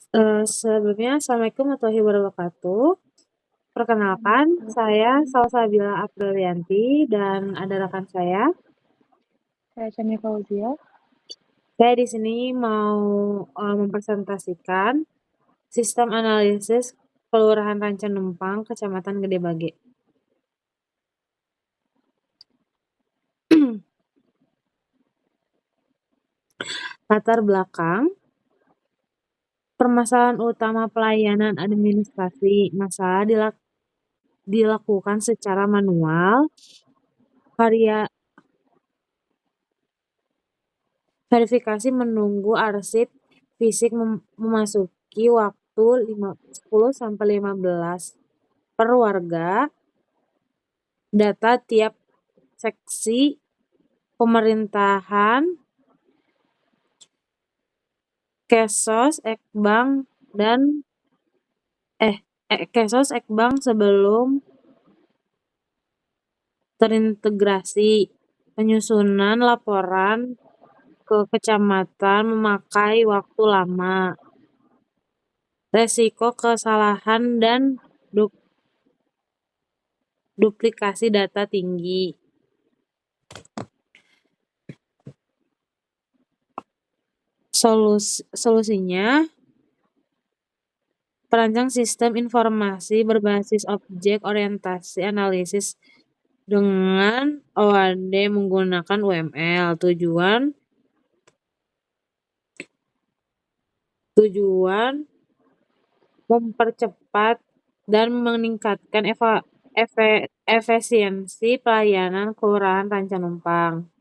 Sebelumnya Assalamualaikum warahmatullahi wabarakatuh. Perkenalkan, saya Salsabila Aprilianti dan ada rekan saya. Saya Chania Fauzia. Saya di sini mau mempresentasikan sistem analisis Kelurahan Rancanumpang, Kecamatan Gede Bage. Latar belakang, permasalahan utama pelayanan administrasi masalah dilakukan secara manual, verifikasi menunggu arsip fisik memasuki waktu 10-15 per warga, data tiap seksi pemerintahan, Kesos, Ekbank dan Kesos, Ekbank sebelum terintegrasi. Penyusunan laporan ke kecamatan memakai waktu lama. Resiko kesalahan dan duplikasi data tinggi. Solusinya, perancang sistem informasi berbasis objek orientasi analisis dengan OAD menggunakan UML. Tujuan mempercepat dan meningkatkan efisiensi pelayanan Kelurahan Rancanumpang.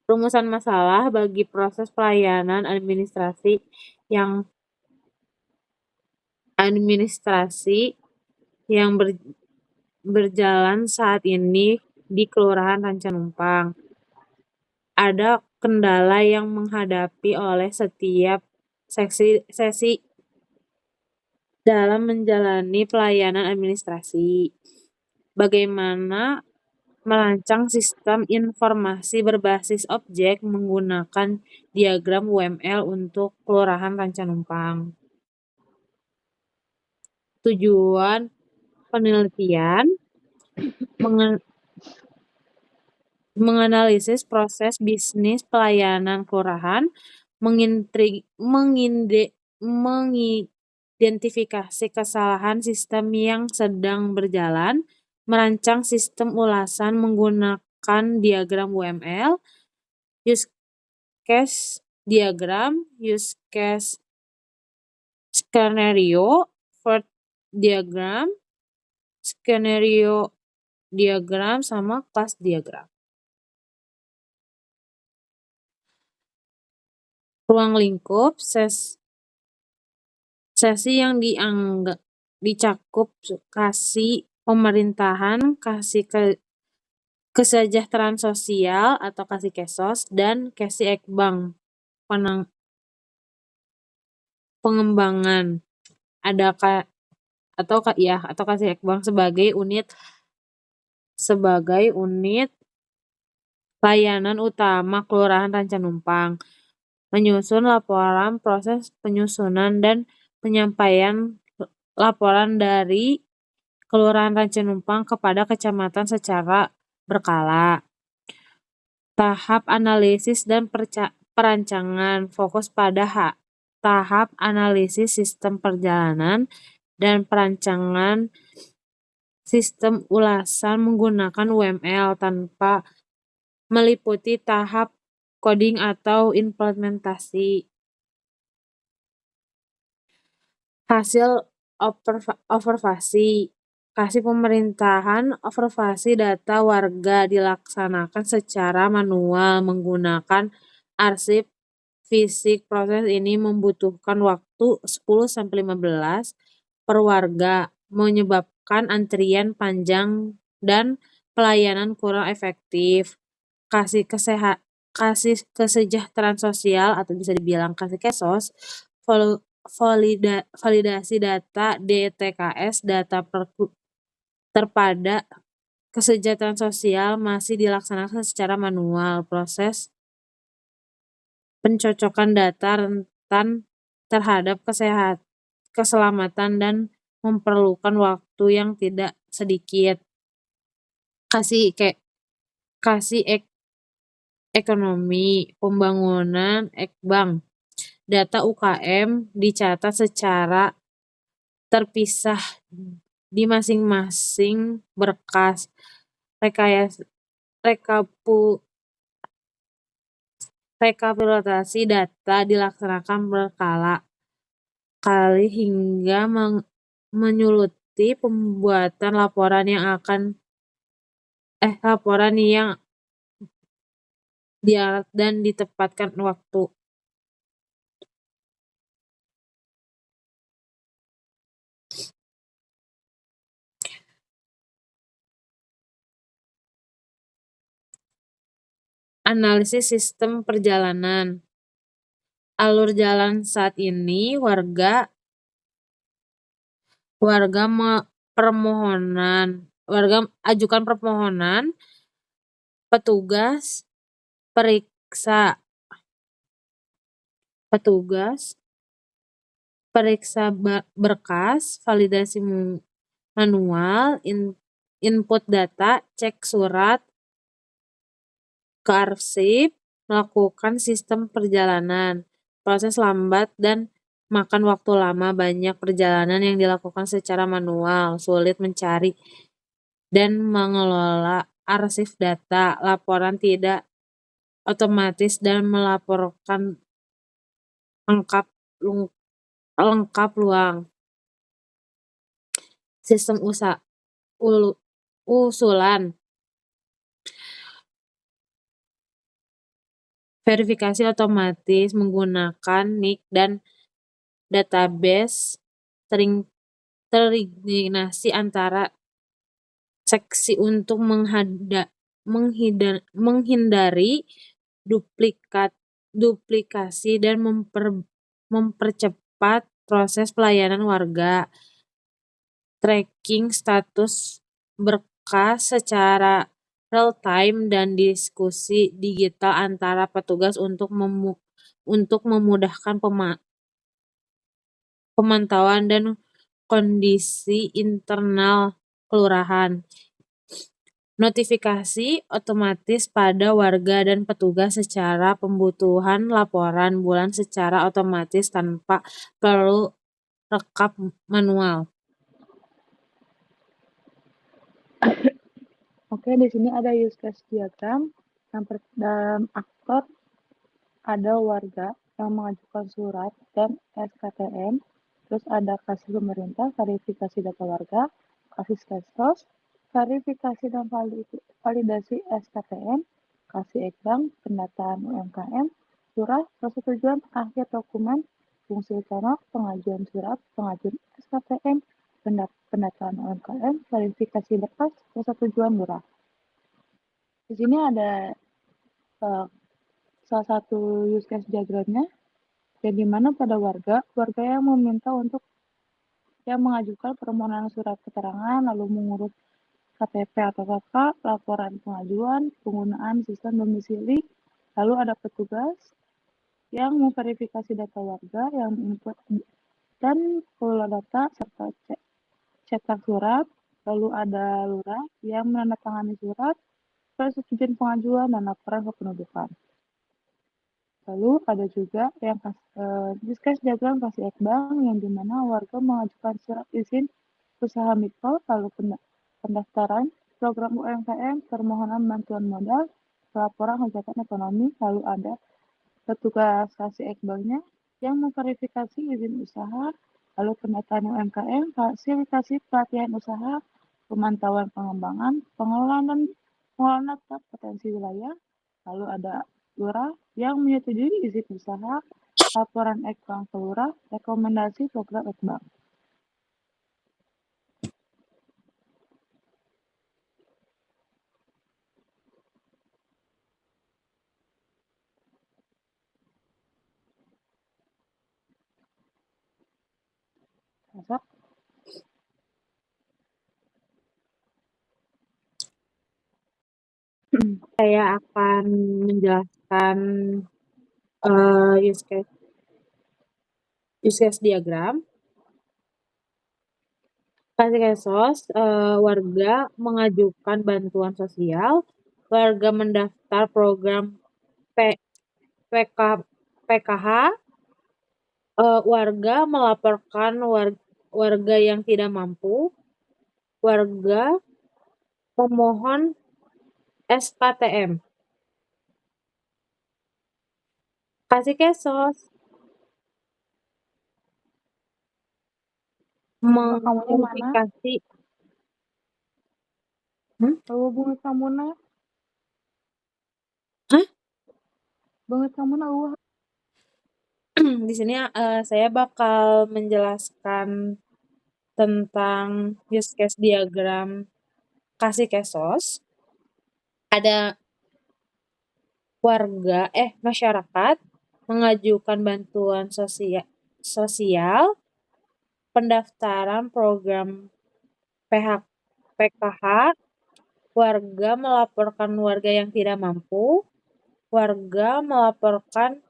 Rumusan masalah bagi proses pelayanan administrasi yang berjalan saat ini di Kelurahan Rancanumpang. Ada kendala yang menghadapi oleh setiap sesi dalam menjalani pelayanan administrasi. Bagaimana merancang sistem informasi berbasis objek menggunakan diagram UML untuk Kelurahan Rancanumpang. Tujuan penelitian menganalisis proses bisnis pelayanan kelurahan, mengidentifikasi kesalahan sistem yang sedang berjalan, merancang sistem ulasan menggunakan diagram UML, use case diagram, use case skenario, Ford diagram, skenario diagram, sama class diagram. Ruang lingkup, sesi yang dicakup kasih pemerintahan, kasih kesejahteraan sosial atau kasih Kesos, dan kasih Ekbank pengembangan atau kasih Ekbank sebagai unit layanan utama Kelurahan Rancanumpang. Menyusun laporan proses penyusunan dan penyampaian laporan dari Kelurahan Rancanumpang kepada kecamatan secara berkala. Tahap analisis dan perancangan fokus pada tahap analisis sistem perjalanan dan perancangan sistem ulasan menggunakan UML tanpa meliputi tahap coding atau implementasi. Hasil observasi, kasih pemerintahan observasi data warga dilaksanakan secara manual menggunakan arsip fisik. Proses ini membutuhkan waktu 10-15 per warga, menyebabkan antrian panjang dan pelayanan kurang efektif. Kasih kesejahteraan sosial atau bisa dibilang kasih Kesos, validasi data DTKS, data terpada kesejahteraan sosial masih dilaksanakan secara manual. Proses pencocokan data rentan terhadap keselamatan dan memerlukan waktu yang tidak sedikit. Kasih ekonomi pembangunan Ekbang. Data UKM dicatat secara terpisah di masing-masing berkas. Rekapitulasi data dilaksanakan berkala kali hingga menyuluti pembuatan laporan yang dan ditepatkan waktu. Analisis sistem perjalanan. Alur jalan saat ini warga ajukan permohonan, petugas periksa berkas, validasi manual, input data, cek surat ke arsip, melakukan sistem perjalanan. Proses lambat dan makan waktu lama. Banyak perjalanan yang dilakukan secara manual, sulit mencari dan mengelola arsip data. Laporan tidak otomatis dan melaporkan lengkap luang. Sistem usulan. Verifikasi otomatis menggunakan NIK dan database terintegrasi antara seksi untuk menghindari duplikasi dan mempercepat proses pelayanan warga. Tracking status berkas secara real time dan diskusi digital antara petugas untuk memudahkan pemantauan dan kondisi internal kelurahan. Notifikasi otomatis pada warga dan petugas secara pembutuhan laporan bulan secara otomatis tanpa perlu rekap manual. Oke, di sini ada use case diagram. Dalam aktor ada warga yang mengajukan surat dan SKTM, terus ada kasih pemerintah, verifikasi data warga, kasih Kesos, verifikasi dan validasi SKTM, kasih Ekbang, pendataan UMKM, surat persetujuan akhir dokumen, fungsi utama, pengajuan surat, pengajuan SKTM, pendataan UMKM, verifikasi berkas, persetujuan lurah. Di sini ada salah satu use case diagramnya, yang dimana pada warga yang meminta untuk yang mengajukan permohonan surat keterangan, lalu mengurus KTP atau KK, laporan pengajuan, penggunaan sistem domisili, lalu ada petugas yang memverifikasi data warga, yang input dan kelola data, serta cetak surat, lalu ada lurah yang menandatangani surat, persetujuan pengajuan, dan laporan kependudukan. Lalu ada juga yang discuss diagram kasih Ekbang, yang dimana warga mengajukan surat izin usaha mikro, lalu pendaftaran program UMKM, permohonan bantuan modal, laporan hajatan ekonomi, lalu ada petugas kasih Ekbangnya yang memverifikasi izin usaha, lalu pendataan UMKM, fasilitasi pelatihan usaha, pemantauan pengembangan, pengelolaan data potensi wilayah, lalu ada lurah yang menyetujui izin usaha, laporan Ekbang ke lurah, rekomendasi program Ekbang. Masuk. Saya akan menjelaskan use case. use case diagram. Kasus warga mengajukan bantuan sosial, warga mendaftar program PK, PKH, warga melaporkan warga yang tidak mampu, warga memohon SKTM. Kasih kesos Kamunya mana? mengverifikasi Bunga kamuna? Hah? Bunga kamuna Di sini saya bakal menjelaskan tentang use case diagram kasih kesos. Ada masyarakat mengajukan bantuan sosial, pendaftaran program PKH, warga melaporkan warga yang tidak mampu, warga melaporkan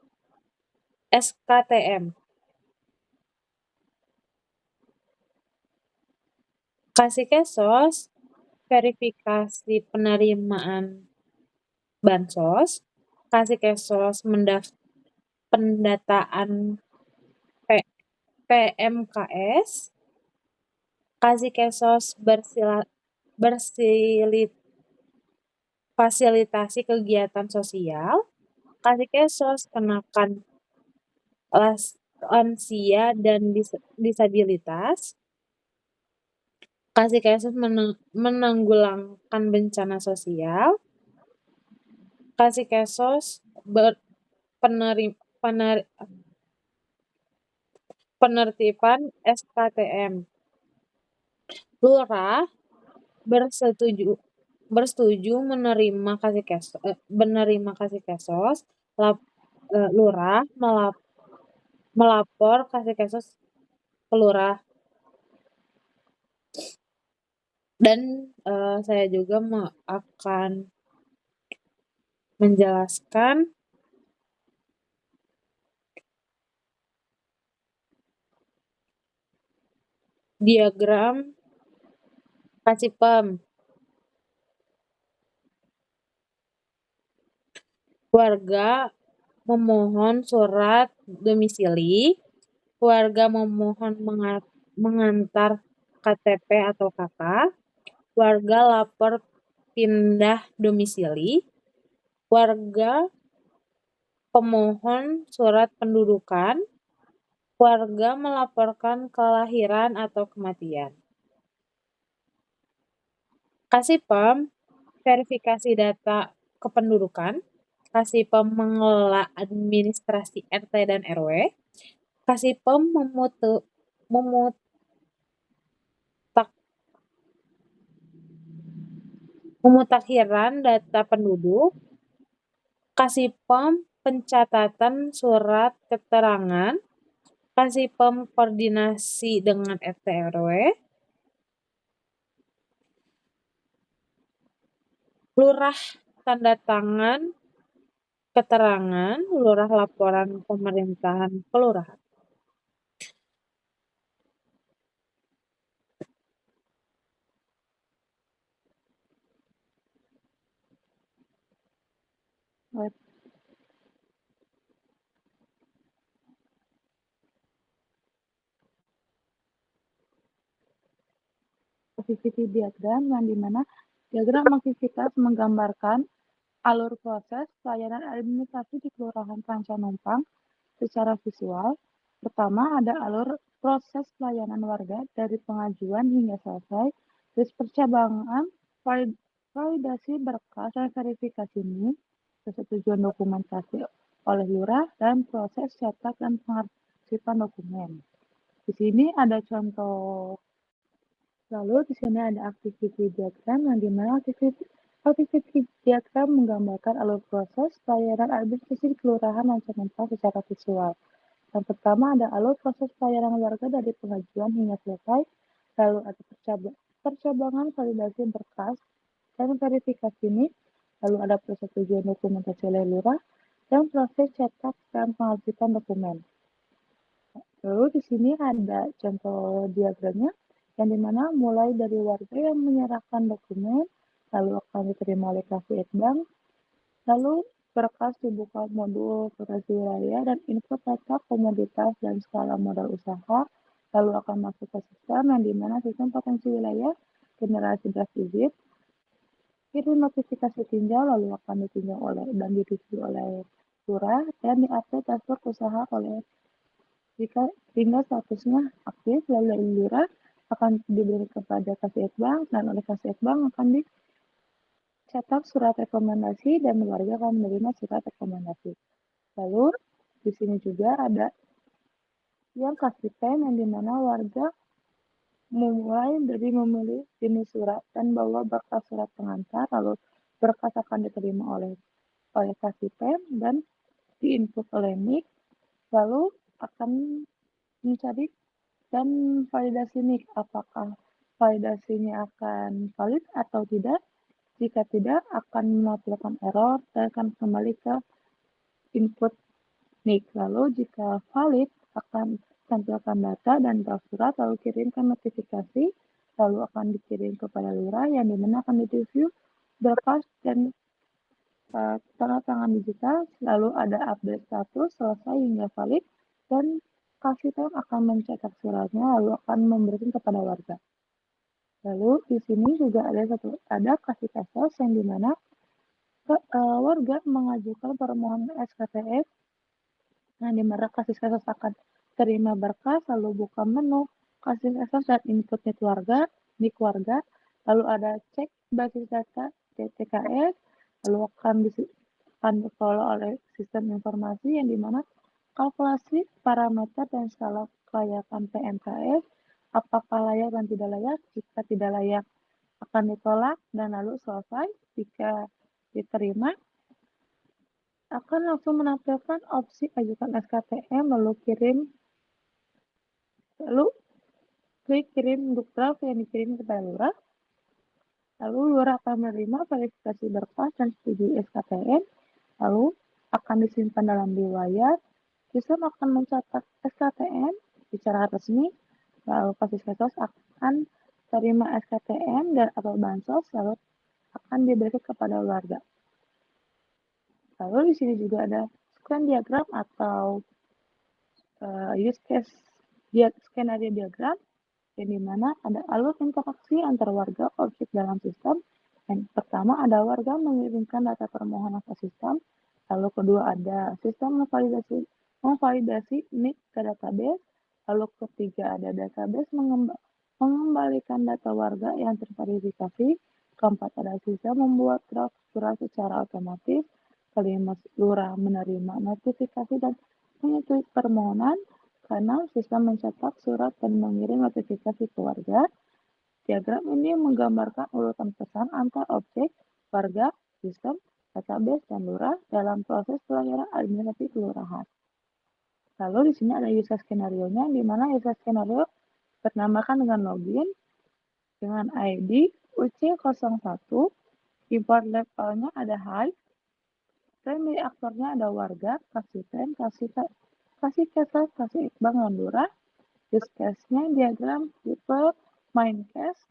SKTM. Kasih kesos, verifikasi penerimaan bansos, kasih kesos pendataan PMKS, kasih kesos fasilitasi kegiatan sosial, kasih kesos kenakan lansia dan disabilitas, kasih kesos menanggulangan bencana sosial, kasih kesos penertiban SKTM. Lurah bersetuju menerima kasih kesos, lurah melapor kasih kesos ke lurah. Dan saya juga akan menjelaskan diagram Kasipem. Warga memohon surat domisili, warga memohon mengantar KTP atau KK, warga lapor pindah domisili, warga pemohon surat pendudukan, warga melaporkan kelahiran atau kematian. Kasipem verifikasi data kependudukan, Kasipem mengelola administrasi RT dan RW, Kasipem memutakhiran data penduduk, Kasipem pencatatan surat keterangan, Kasipem koordinasi dengan RT RW, lurah tanda tangan keterangan, lurah laporan pemerintahan kelurahan. Activity diagram yang dimana diagram aktivitas menggambarkan alur proses pelayanan administrasi di Kelurahan Pancanumpang secara visual. Pertama ada alur proses pelayanan warga dari pengajuan hingga selesai, terus percabangan, validasi berkas dan verifikasi NIM, persetujuan dokumentasi oleh lurah, dan proses cetak dan pengarsipan dokumen. Di sini ada contoh. Lalu di sini ada activity diagram yang dimana activity diagram menggambarkan alur proses pelayanan administrasi di Kelurahan Pancanumpang secara visual. Yang pertama ada alur proses pelayanan warga dari pengajuan hingga selesai, lalu ada percabangan validasi berkas dan verifikasi NIM, lalu ada persetujuan dokumentasi oleh lurah, dan proses cetak dan pengarsipan dokumen. Lalu di sini ada contoh diagramnya, yang dimana mulai dari warga yang menyerahkan dokumen, lalu akan diterima oleh kasih bank, lalu berkas dibuka modul operasi wilayah dan info data komoditas dan skala modal usaha, lalu akan masuk ke sistem yang dimana sistem potensi wilayah, generasi draft digit, kirim notifikasi tinjau lalu akan ditinjau oleh dan direview oleh lurah dan diupdate dashboard usaha oleh jika hingga statusnya aktif lalu dari lurah akan diberi kepada Kasih Bank dan oleh Kasih Bank akan dicetak surat rekomendasi dan warga akan menerima surat rekomendasi. Lalu di sini juga ada yang kasih pen yang dimana warga memulai dari memilih jenis surat dan bawa berkas surat pengantar lalu berkas akan diterima oleh kasih pen dan diinput oleh NIK lalu akan mencari dan validasi NIK apakah validasinya akan valid atau tidak. Jika tidak, akan melaporkan error dan akan kembali ke input NIK. Lalu jika valid, akan tampilkan data dan draft surat, lalu kirimkan notifikasi, lalu akan dikirim kepada lurah yang dimana akan direview berkas dan tanda tangan digital, lalu ada update status selesai hingga valid, dan kasih tahu akan mencetak suratnya, lalu akan memberikan kepada warga. Lalu di sini juga ada kasih kasus yang dimana warga mengajukan permohonan SKTF, nah di mana kasih kasus akan terima berkas, lalu buka menu kasih kasus dan input di keluarga, lalu ada cek basis data TTKS, lalu akan dikelola oleh sistem informasi yang dimana kalkulasi parameter dan skala kelayakan PMKS, apakah layak dan tidak layak, jika tidak layak akan ditolak dan lalu selesai. Jika diterima akan langsung menampilkan opsi ajukan SKTM lalu klik kirim untuk draft yang dikirim kepada lurah. Lalu lurah akan menerima verifikasi berkas dan setuju SKTM, lalu akan disimpan dalam riwayat. Sistem akan mencatat SKTM secara resmi, lalu fasilitator akan terima SKTM dan atau bansos, lalu akan diberikan kepada warga. Lalu di sini juga ada scan diagram atau use case skenario diagram yang dimana ada alur interaksi antar warga objek dalam sistem. Yang pertama ada warga mengirimkan data permohonan ke sistem, lalu kedua ada sistem memvalidasi NIK ke database, lalu ketiga ada database mengembalikan data warga yang terverifikasi, keempat ada sistem membuat draft surat secara otomatis, kelima lurah menerima notifikasi dan menyetujui permohonan, karena sistem mencetak surat dan mengirim notifikasi ke warga. Diagram ini menggambarkan urutan pesan antar objek, warga, sistem, database, dan lurah dalam proses pelayanan administrasi kelurahan. Lalu di sini ada user skenario-nya, di mana user skenario bernamakan dengan login, dengan ID UC01, keyboard levelnya ada high, primary aktornya ada warga, kasih pen, kasih caser, kasih bank, dan lurah. Use case-nya diagram tipe main case,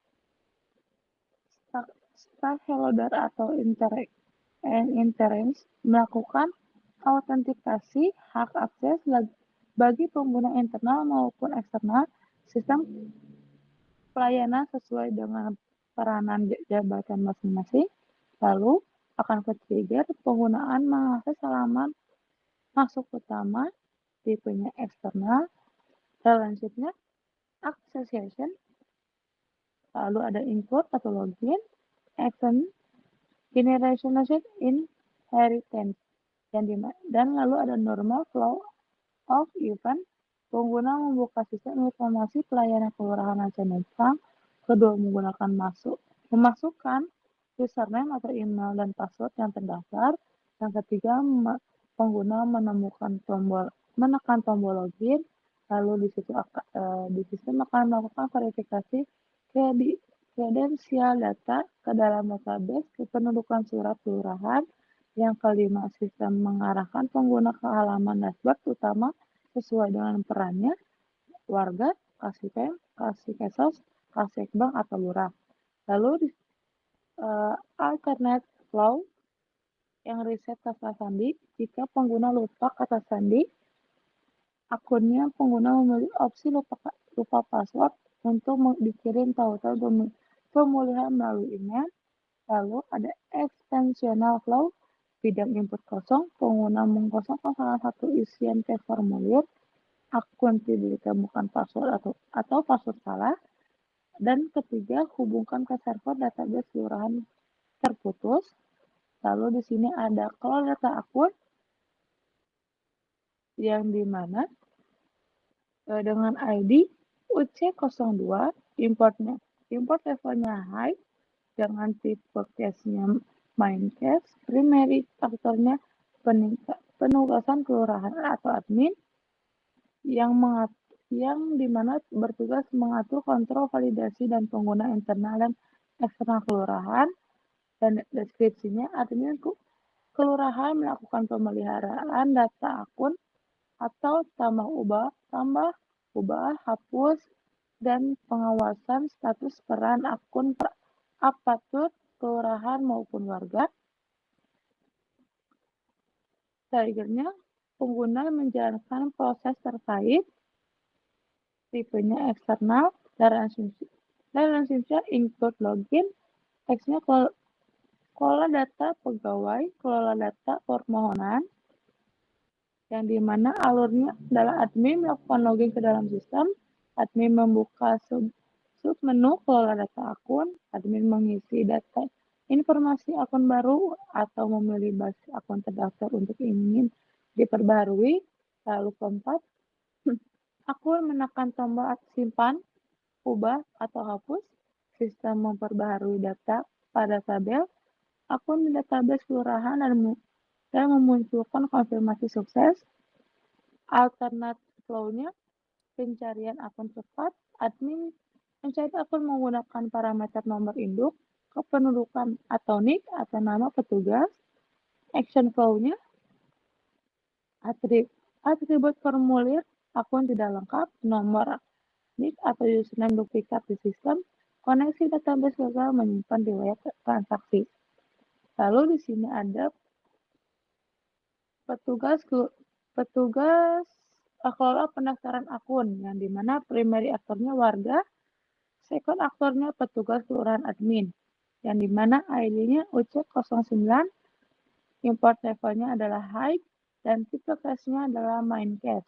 stakeholder atau interference melakukan autentikasi hak akses bagi pengguna internal maupun eksternal sistem pelayanan sesuai dengan peranan jabatan masing-masing. Lalu akan ke-trigger penggunaan mengakses halaman masuk utama tipenya eksternal. Selanjutnya accession, lalu ada import atau login, action, generation inheritance, dan lalu ada normal flow of event, pengguna membuka sistem informasi pelayanan kelurahan Aceh Numpang, kedua menggunakan memasukkan username atau email dan password yang terdaftar, yang ketiga pengguna menekan tombol login, lalu di sistem akan melakukan verifikasi kredensial data ke dalam database kependudukan surat kelurahan. Yang kelima, sistem mengarahkan pengguna ke halaman dashboard utama sesuai dengan perannya. warga, Kasipem, Kasikesos, Kasekbang atau lurah. Lalu alternate flow yang reset kata sandi, jika pengguna lupa kata sandi, akunnya pengguna memiliki opsi lupa password untuk dikirim tahu-tahu pemulihan melalui email. Lalu ada extensional flow, bidang input kosong, pengguna mengkosongkan salah satu isian teks formulir, akun tidak ditemukan password atau password salah. Dan ketiga, hubungkan ke server database kelurahan terputus. Lalu di sini ada kelola data akun yang dimana dengan ID UC02, import levelnya high, dengan tipe case-nya main case, primary faktornya penugasan kelurahan atau admin yang dimana bertugas mengatur kontrol validasi dan pengguna internal dan eksternal kelurahan. Dan deskripsinya admin kelurahan melakukan pemeliharaan data akun atau tambah, ubah, hapus, dan pengawasan status peran akun aparatur kelurahan maupun warga. Triggernya, pengguna menjalankan proses terkait, tipenya eksternal, dan asumsinya include login, teksnya kelola data pegawai, kelola data permohonan, yang dimana alurnya adalah admin melakukan login ke dalam sistem, admin membuka submenu kelola data akun, admin mengisi data informasi akun baru atau memilih basis akun terdaftar untuk ingin diperbarui. Lalu keempat, akun menekan tombol simpan, ubah, atau hapus, sistem memperbaharui data pada tabel, akun di database kelurahan dan memunculkan konfirmasi sukses. Alternate flow-nya, pencarian akun cepat, admin mencari akun menggunakan parameter nomor induk, kependudukan atau NIK atau nama petugas. Action flow-nya, atribut formulir, akun tidak lengkap, nomor NIK atau username duplikat di sistem, koneksi database gagal menyimpan riwayat transaksi. Lalu di sini ada petugas kelola pendaftaran akun, yang dimana primary aktornya warga, second aktornya petugas kelurahan admin, yang dimana ID-nya UC09, import levelnya adalah high, dan tipe case-nya adalah main case,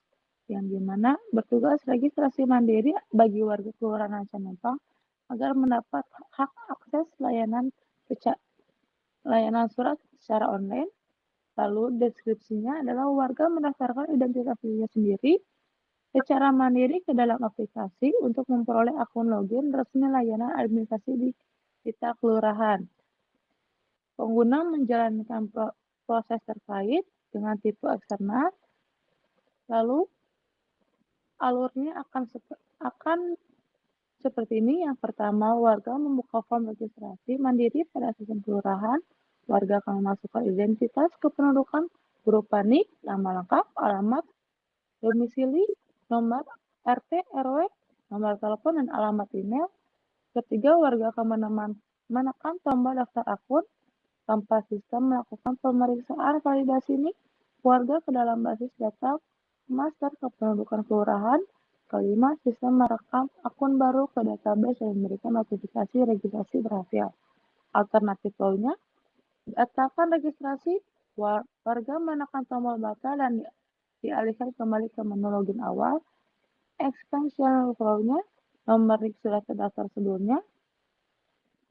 yang dimana bertugas registrasi mandiri bagi warga kelurahan Rancanumpang agar mendapat hak akses layanan surat secara online. Lalu deskripsinya adalah warga mendaftarkan identitas dirinya sendiri secara mandiri ke dalam aplikasi untuk memperoleh akun login resmi layanan administrasi di kita kelurahan. Pengguna menjalankan proses terkait dengan tipe eksternal, lalu alurnya akan seperti ini. Yang pertama, warga membuka form registrasi mandiri pada sistem kelurahan. Warga akan memasukkan identitas kependudukan berupa NIK, nama lengkap, alamat, domisili, nomor RT, RW, nomor telepon, dan alamat email. Ketiga, warga akan menekan tombol daftar akun. Tanpa sistem melakukan pemeriksaan validasi NIK, warga ke dalam basis data master kependudukan kelurahan. Kelima, sistem merekam akun baru ke database dan memberikan notifikasi registrasi berhasil. Alternatif flow-nya, datakan registrasi, warga menekan tombol batal dan dialihkan kembali ke menu login awal. Extension flow-nya, nomor NIK surat terdaftar sebelumnya,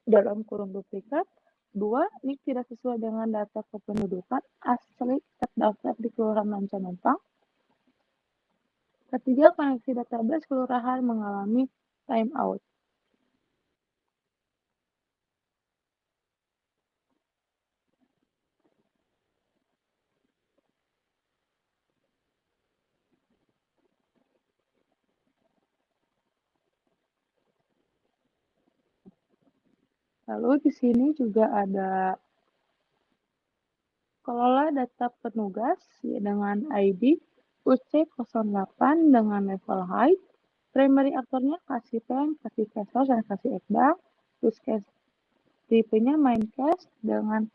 dalam kurung duplikat. 2. NIK tidak sesuai dengan data kependudukan asli terdaftar di Kelurahan Rancanumpang. Ketiga, koneksi database kelurahan mengalami timeout. Lalu di sini juga ada kelola data petugas dengan ID UC08 dengan level high, Primary aktornya kasih pen, kasih kesos, dan kasih ekbang. Use case tipenya main case dengan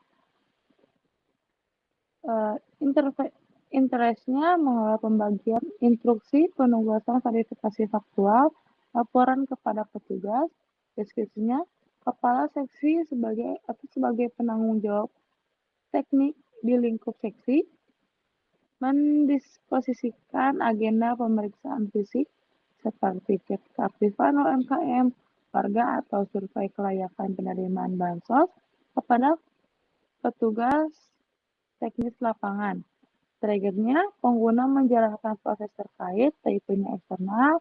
interestnya mengelola pembagian instruksi, penugasan verifikasi faktual, laporan kepada petugas, deskripsinya kepala seksi sebagai penanggung jawab teknik di lingkup seksi, mendisposisikan agenda pemeriksaan fisik seperti keaktifan UMKM, warga atau survei kelayakan penerimaan bansos kepada petugas teknis lapangan. Triggernya, pengguna menjalankan proses terkait, tipenya eksternal,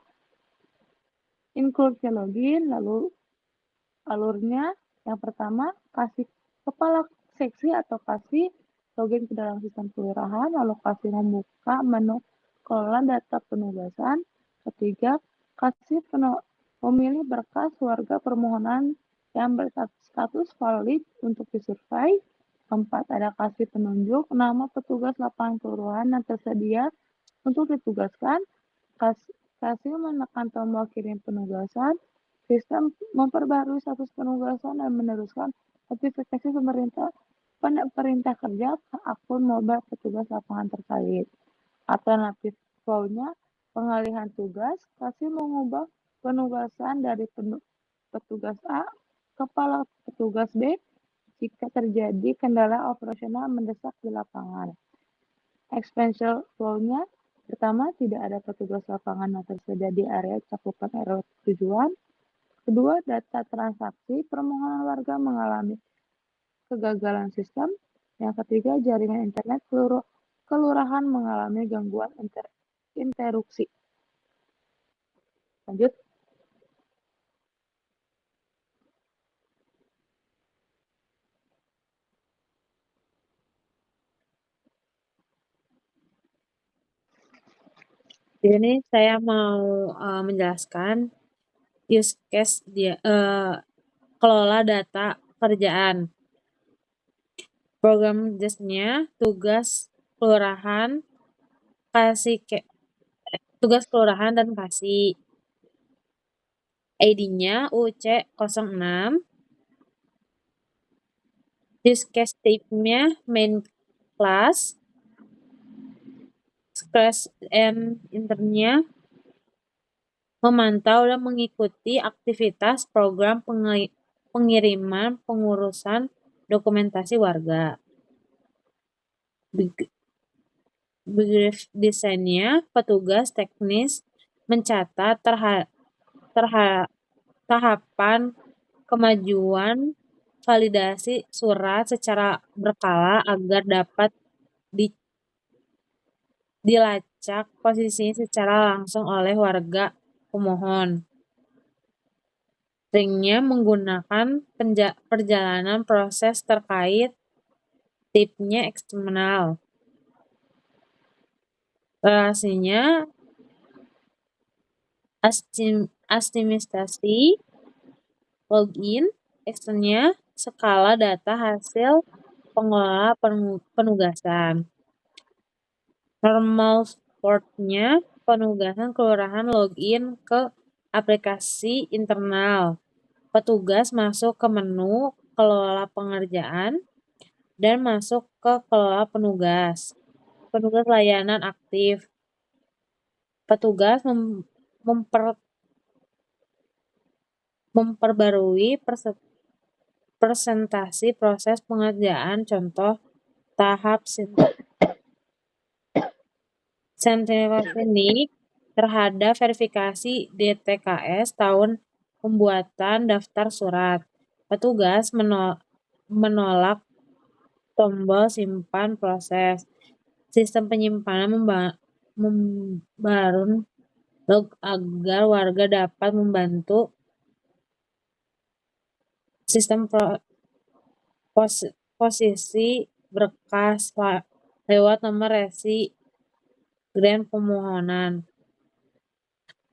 include login, lalu alurnya yang pertama kasih kepala seksi atau kasih login ke dalam sistem kelurahan, lalu kasih membuka menu kelola data penugasan. Ketiga, kasih memilih berkas warga permohonan yang berstatus valid untuk disurvei. Keempat, ada kasih penunjuk nama petugas lapangan kelurahan yang tersedia untuk ditugaskan. Kasih menekan tombol kirim penugasan. Sistem memperbarui status penugasan dan meneruskan notifikasi perintah kerja ke akun mobile petugas lapangan terkait. Alternatif flow-nya, pengalihan tugas, kasih mengubah penugasan dari petugas A kepala petugas B jika terjadi kendala operasional mendesak di lapangan. Expansion flow-nya, pertama, tidak ada petugas lapangan yang tersedia di area cakupan RW tujuan. Kedua, data transaksi permohonan warga mengalami kegagalan sistem. Yang ketiga, jaringan internet kelurahan mengalami gangguan interupsi. Lanjut. Di sini saya mau menjelaskan use case kelola data kerjaan. Program just-nya tugas kelurahan tugas kelurahan dan kasih ID-nya UC06. Use case type-nya main class. Class and internya memantau dan mengikuti aktivitas program pengiriman pengurusan dokumentasi warga. Brief desainnya, petugas teknis mencatat tahapan kemajuan validasi surat secara berkala agar dapat dilacak posisinya secara langsung oleh warga pemohon. Ringnya menggunakan perjalanan proses terkait, tipnya eksternal. Relasinya administrasi, login, eksternnya skala data hasil pengelola penugasan. Normal portnya penugasan kelurahan login ke aplikasi internal. Petugas masuk ke menu kelola pengerjaan dan masuk ke kelola penugas. Petugas layanan aktif. Petugas memperbarui presentasi proses pengerjaan, contoh tahap Sentinel terhadap verifikasi DTKS tahun pembuatan daftar surat. Petugas menolak tombol simpan proses. Sistem penyimpanan membarun log agar warga dapat membantu sistem posisi berkas lewat nomor resi grand pemohonan.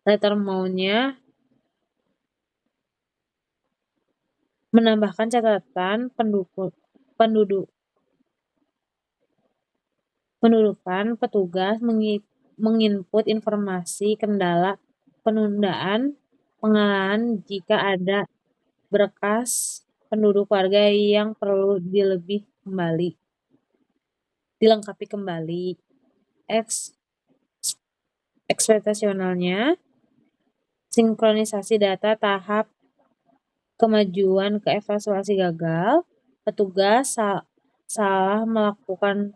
Letter maunya menambahkan catatan pendudukan petugas menginput informasi kendala penundaan pengalihan jika ada berkas penduduk warga yang perlu dilengkapi kembali. Ekspektasionalnya, sinkronisasi data tahap kemajuan ke evaluasi gagal, petugas salah melakukan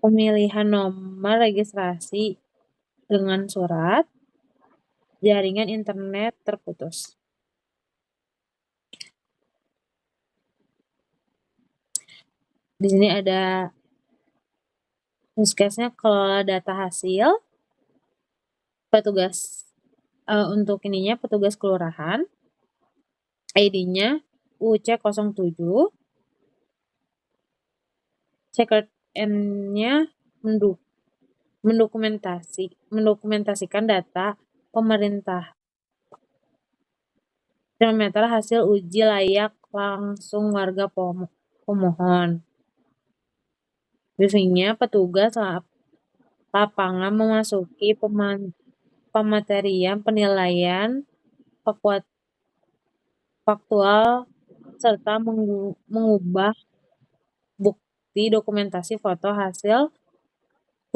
pemilihan nomor registrasi dengan surat, jaringan internet terputus. Di sini ada newscastnya, kelola data hasil, petugas untuk ininya petugas kelurahan, ID-nya UC07, checker N-nya mendokumentasikan data pemerintah. Termometer hasil uji layak langsung warga pemohon. Briefingnya, petugas lapangan memasuki pematerian penilaian faktual serta mengubah bukti dokumentasi foto hasil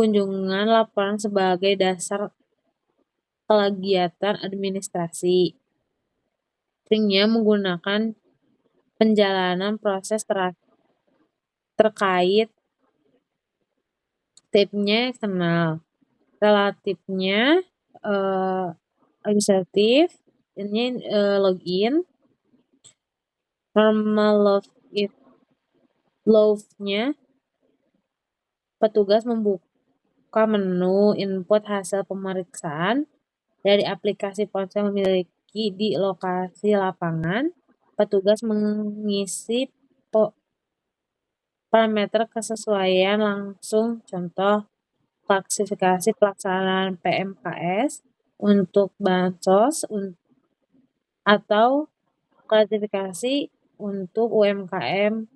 kunjungan laporan sebagai dasar kegiatan administrasi. Briefingnya menggunakan penjalanan proses terkait tipnya eksternal, relatifnya administratif, ini login, normal love-nya petugas membuka menu input hasil pemeriksaan dari aplikasi ponsel memiliki di lokasi lapangan. Petugas mengisi parameter kesesuaian langsung, contoh klasifikasi pelaksanaan PMKS untuk bansos atau klasifikasi untuk UMKM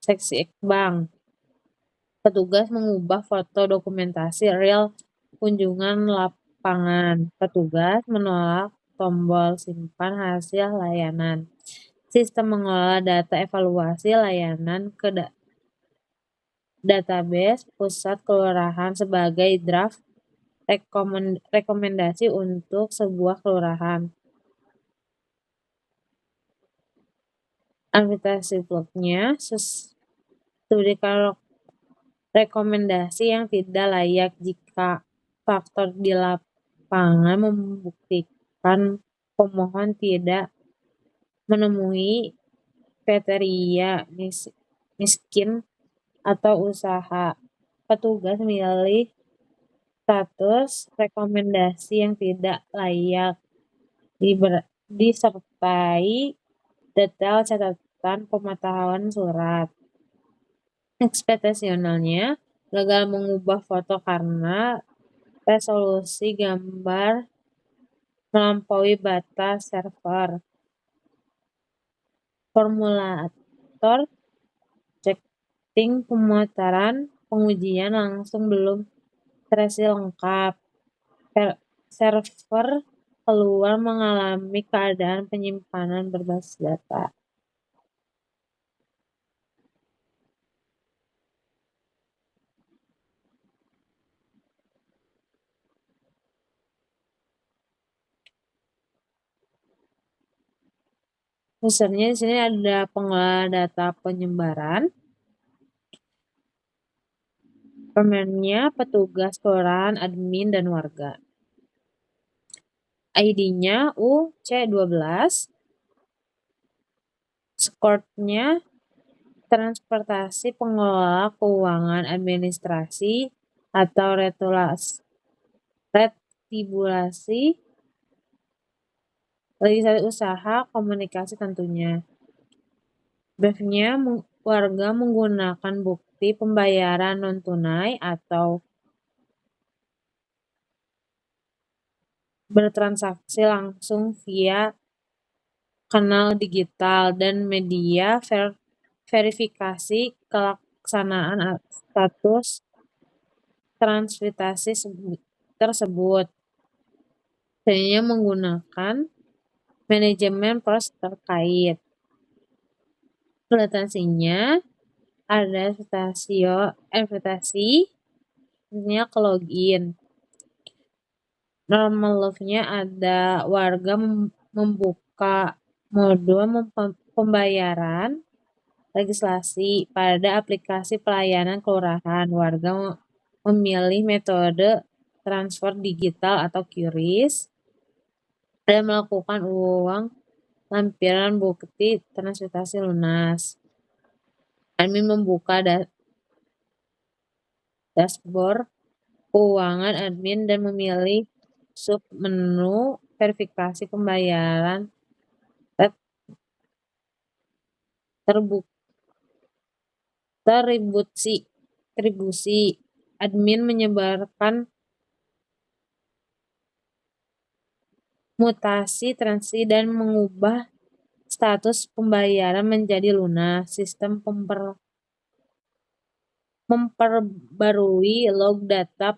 seksi bank. Petugas mengubah foto dokumentasi real kunjungan lapangan. Petugas menolak tombol simpan hasil layanan. Sistem mengelola data evaluasi layanan ke database pusat kelurahan sebagai draft rekomendasi untuk sebuah kelurahan. Administrasi vlognya, studi rekomendasi yang tidak layak jika faktor di lapangan membuktikan pemohon tidak memenuhi kriteria miskin atau usaha. Petugas milih status rekomendasi yang tidak layak, disertai detail catatan pematahan surat. Ekspektasionalnya, gagal mengubah foto karena resolusi gambar melampaui batas server. Formulator checking pemutaran pengujian langsung belum terisi lengkap. Server keluar mengalami keadaan penyimpanan berbasis data. Misalnya di sini ada pengelola data penyebaran. Pemennya petugas kelurahan, admin, dan warga. ID-nya UC12. Skornya transportasi pengelola keuangan administrasi atau retibulasi registrasi usaha komunikasi tentunya. Briefnya, warga menggunakan bukti pembayaran non-tunai atau bertransaksi langsung via kanal digital dan media verifikasi kelaksanaan status transaksi tersebut. Selanjutnya menggunakan manajemen pros terkait. Implementasinya ada investasi, misalnya ke login. Normal love-nya ada warga membuka modul pembayaran legislasi pada aplikasi pelayanan kelurahan. Warga memilih metode transfer digital atau QRIS dan melakukan uang lampiran bukti transaksi lunas. Admin membuka dashboard keuangan admin dan memilih sub menu verifikasi pembayaran tribusi. Admin menyebarkan mutasi transaksi dan mengubah status pembayaran menjadi lunas. Sistem memperbarui log data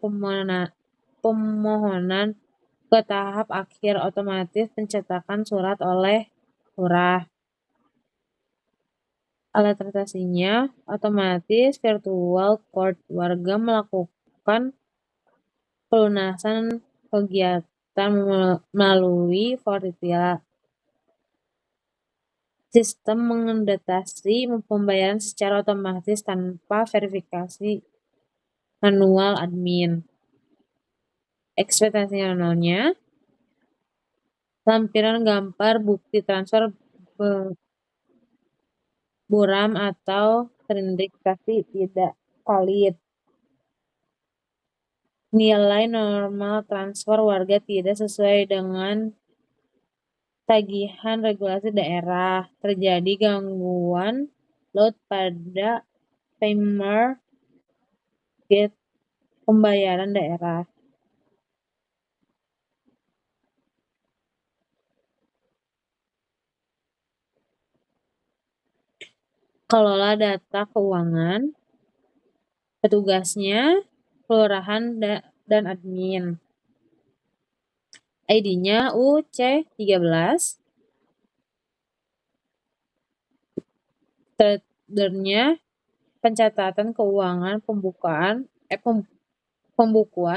pemohonan ke tahap akhir, otomatis pencetakan surat oleh lurah. Alat transaksinya otomatis virtual court. Warga melakukan pelunasan kegiatan melalui Fortila. Sistem mendeteksi pembayaran secara otomatis tanpa verifikasi manual admin. Ekspektasinya lampiran gambar bukti transfer buram atau terindikasi tidak valid. Nilai normal transfer warga tidak sesuai dengan tagihan regulasi daerah. Terjadi gangguan load pada timer gate pembayaran daerah. Kelola data keuangan, petugasnya kelurahan dan admin. ID-nya UC13. Tradernya pencatatan keuangan pembukuan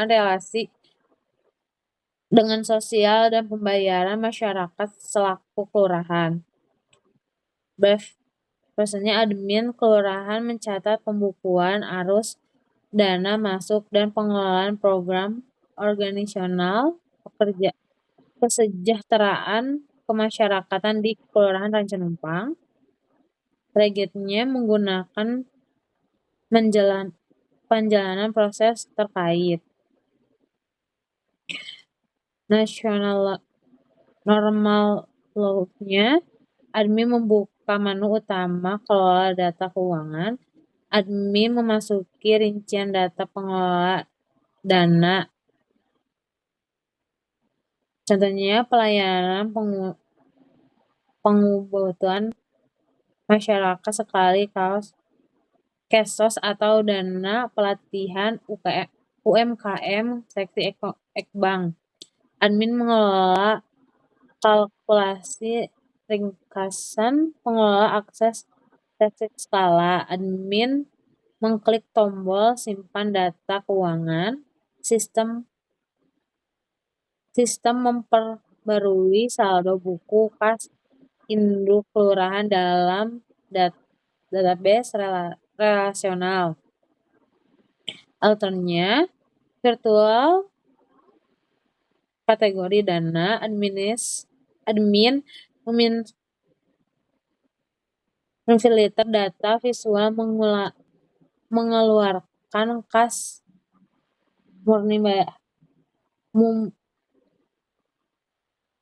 relasi dengan sosial dan pembayaran masyarakat selaku kelurahan. Biasanya admin kelurahan mencatat pembukuan arus dana masuk dan pengelolaan program organisasional kesejahteraan kemasyarakatan di Kelurahan Rancanumpang. Targetnya menggunakan penjalanan proses terkait. Nasional normal law-nya admin membuka menu utama kelola data keuangan. Admin memasuki rincian data pengelola dana. Contohnya pelayanan pengubutan masyarakat sekali kesos atau dana pelatihan UMKM seksi Ekbank. Admin mengelola kalkulasi ringkasan pengelola akses skala. Admin mengklik tombol simpan data keuangan. Sistem memperbarui saldo buku kas induk kelurahan dalam database relasional. Alternya virtual kategori dana. Admin memfilter data visual mengeluarkan kas murni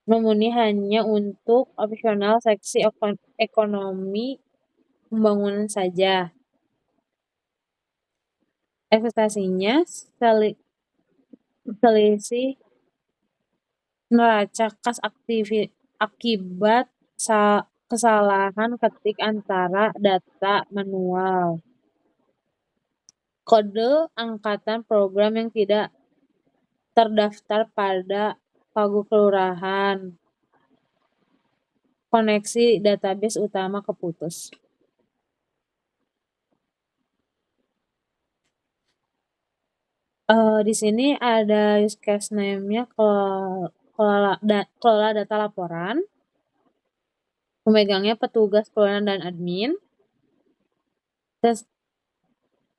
nomuni hanya untuk opsional seksi ekonomi pembangunan saja. Ekspektasinya selisih neraca kas akibat kesalahan ketik antara data manual. Kode angkatan program yang tidak terdaftar pada pagu kelurahan. Koneksi database utama keputus. Di sini ada use case name-nya kelola data laporan. Pemegangnya petugas kelurahan dan admin.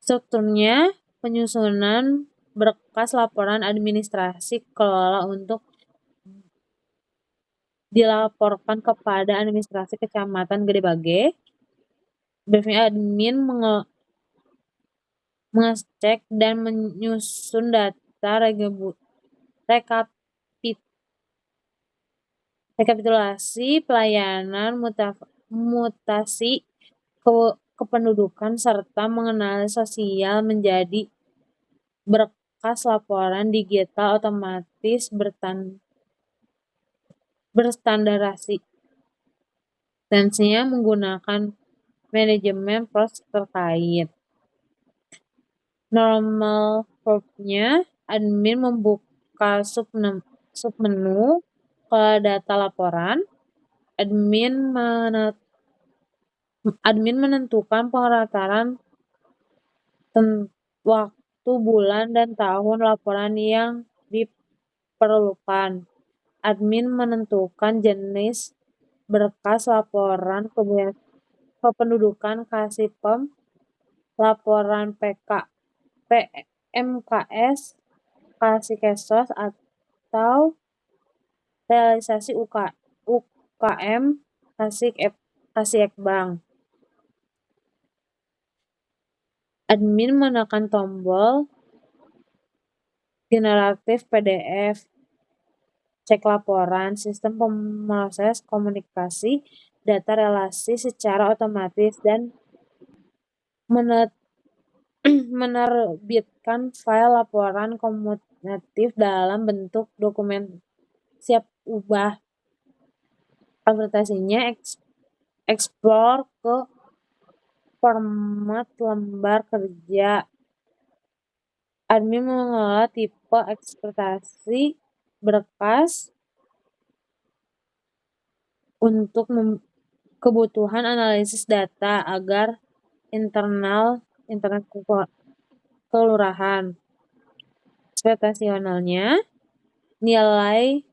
Strukturnya penyusunan berkas laporan administrasi kelola untuk dilaporkan kepada administrasi Kecamatan Gedebage. Briefing admin mengecek dan menyusun data rekapitulasi pelayanan mutasi kependudukan serta mengenali sosial menjadi berkas laporan digital otomatis berstandarasi. Tensinya menggunakan manajemen proses terkait. Normal verb-nya, admin membuka submenu ke data laporan. Admin menentukan pengrataran waktu, bulan, dan tahun laporan yang diperlukan. Admin menentukan jenis berkas laporan kependudukan Kasipem, laporan PMKS, Kasikesos, atau realisasi UKM Kasiekbang. Admin menekan tombol generatif PDF, cek laporan, sistem pemroses komunikasi data relasi secara otomatis, dan menerbitkan file laporan kumulatif dalam bentuk dokumen siap ubah. Konvertasinya explore ke format lembar kerja. Admin mengelola tipe eksportasi berkas untuk kebutuhan analisis data agar internet kelurahan. Ekspektasionalnya nilai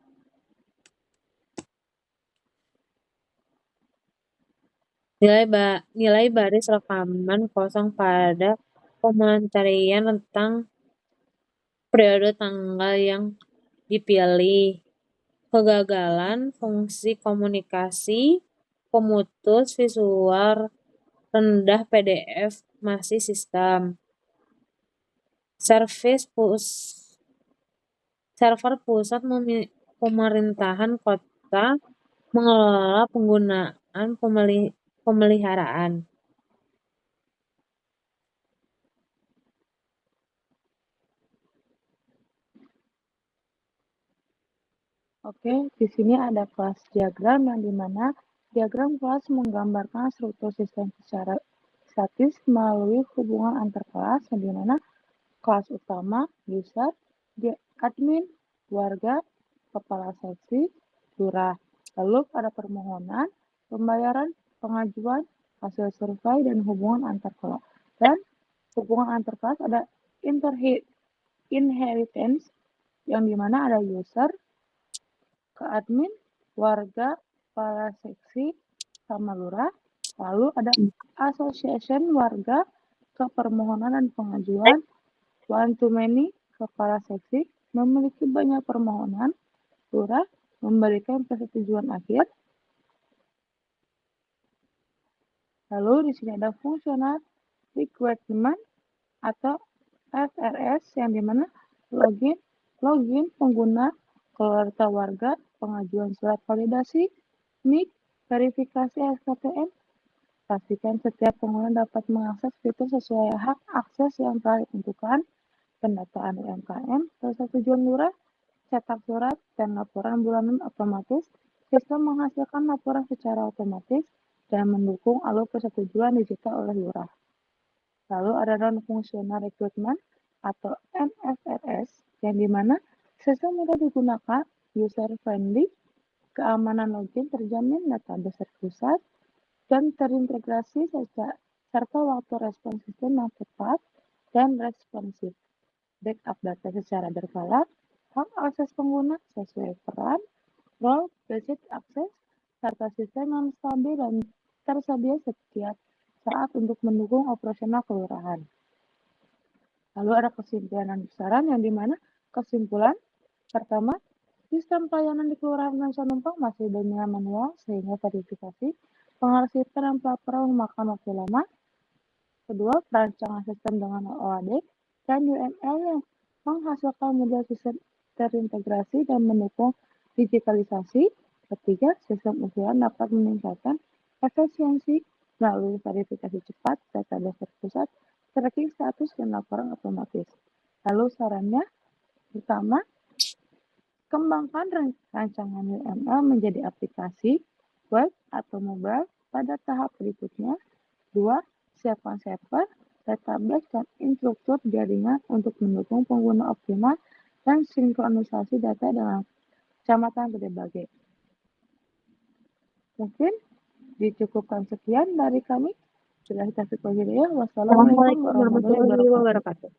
baris rekaman kosong pada pencarian tentang periode tanggal yang dipilih. Kegagalan fungsi komunikasi pemutus visual rendah PDF masih sistem. Server pusat pemerintahan kota mengelola penggunaan pemeliharaan. Oke, di sini ada kelas diagram yang dimana diagram kelas menggambarkan struktur sistem secara statis melalui hubungan antar kelas yang dimana kelas utama, user, admin, warga, kepala seksi, lurah. Lalu pada permohonan, pembayaran, pengajuan, hasil survei, dan hubungan antar kelas. Dan hubungan antar kelas ada inheritance yang dimana ada user ke admin, warga, kepala seksi, sama lurah. Lalu ada association warga ke permohonan dan pengajuan, one to many, kepala seksi, memiliki banyak permohonan, lurah, memberikan persetujuan akhir. Lalu di sini ada fungsional requirement atau FRS yang dimana login pengguna, kelola data warga, pengajuan surat validasi, NIK, verifikasi SKTM. Pastikan setiap pengguna dapat mengakses fitur sesuai hak akses yang telah ditentukan. Pendataan UMKM, persetujuan lurah, cetak surat, dan laporan bulanan otomatis. Sistem menghasilkan laporan secara otomatis dan mendukung alur persetujuan digital oleh lurah. Lalu ada non-functional recruitment atau NFRS yang dimana sistem mudah digunakan user-friendly, keamanan login terjamin, database terpusat, dan terintegrasi serta waktu respons sistem yang cepat dan responsif. Backup data secara berkala, hak akses pengguna sesuai peran, role, basic access, serta sistem yang stabil dan tersedia setiap saat untuk mendukung operasional kelurahan. Lalu ada kesimpulan dan besaran yang dimana kesimpulan pertama, sistem pelayanan di kelurahan dan numpang masih dominan manual sehingga verifikasi, pengarsipan dan pelaporan memakan waktu lama. Kedua, perancangan sistem dengan OAD dan UML yang menghasilkan model sistem terintegrasi dan mendukung digitalisasi. Ketiga, sistem usulan dapat meningkatkan efisiensi melalui verifikasi cepat, database terpusat, tracking status, dan laporan otomatis. Lalu sarannya, pertama, kembangkan rancangan UML menjadi aplikasi, web, atau mobile pada tahap berikutnya. Dua, siapkan server, database, dan infrastruktur jaringan untuk mendukung pengguna optimal dan sinkronisasi data dengan kecamatan berbagai. Mungkin dicukupkan sekian dari kami. Wassalamualaikum Assalamualaikum warahmatullahi warahmatullahi wabarakatuh. wabarakatuh.